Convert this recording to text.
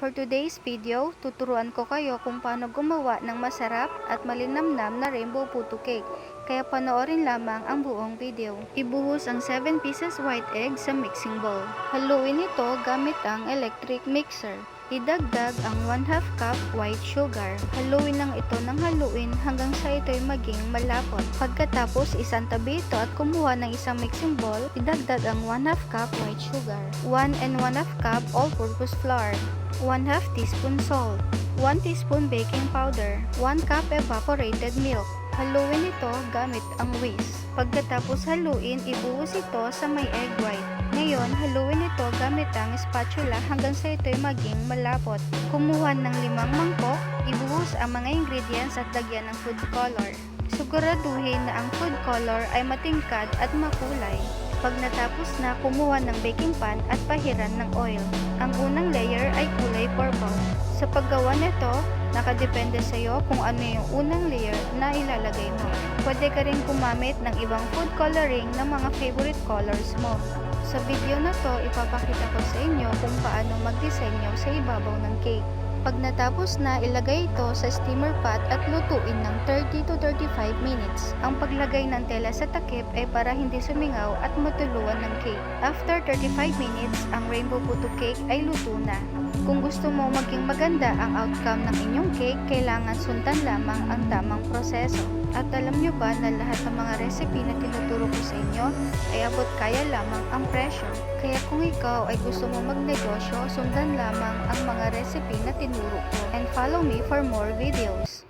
For today's video, tuturuan ko kayo kung paano gumawa ng masarap at malinamnam na rainbow puto cake. Kaya panoorin lamang ang buong video. Ibuhos ang 7 pieces white egg sa mixing bowl. Haluin ito gamit ang electric mixer. Idagdag ang 1/2 cup white sugar. Haluin lang ito ng haluin hanggang sa ito'y maging malapot. Pagkatapos, isantabi ito at kumuha ng isang mixing bowl. Idagdag ang 1/2 cup white sugar, 1 and 1/2 cup all-purpose flour, 1/2 teaspoon salt, 1 teaspoon baking powder, 1 cup evaporated milk. Haluin ito gamit ang whisk. Pagkatapos haluin, ibuhos ito sa may egg white. Ngayon, haluin ito gamit ang spatula hanggang sa ito'y maging malapot. Kumuha ng 5 mangkok, ibuhos ang mga ingredients at lagyan ng food color. Siguraduhin na ang food color ay matingkad at makulay. Pag natapos na, kumuha ng baking pan at pahiran ng oil. Ang unang layer ay kulay purple. Sa paggawa nito, nakadepende sa iyo kung ano yung unang layer na ilalagay mo. Pwede ka rin gumamit ng ibang food coloring ng mga favorite colors mo. Sa video na to, ipapakita ko sa inyo kung paano magdisenyo sa ibabaw ng cake. Pag natapos na, ilagay ito sa steamer pot at lutuin ng 30 to 35 minutes. Ang paglagay ng tela sa takip ay para hindi sumingaw at matuluan ng cake. After 35 minutes, ang rainbow puto cake ay luto na. Kung gusto mo maging maganda ang outcome ng inyong cake, kailangan sundan lamang ang tamang proseso. At alam nyo ba na lahat ng mga recipe na tinuturo ko sa inyo ay abot kaya lamang ang presyo. Kaya kung ikaw ay gusto mo magnegosyo, sundan lamang ang mga recipe na tinuro ko and follow me for more videos.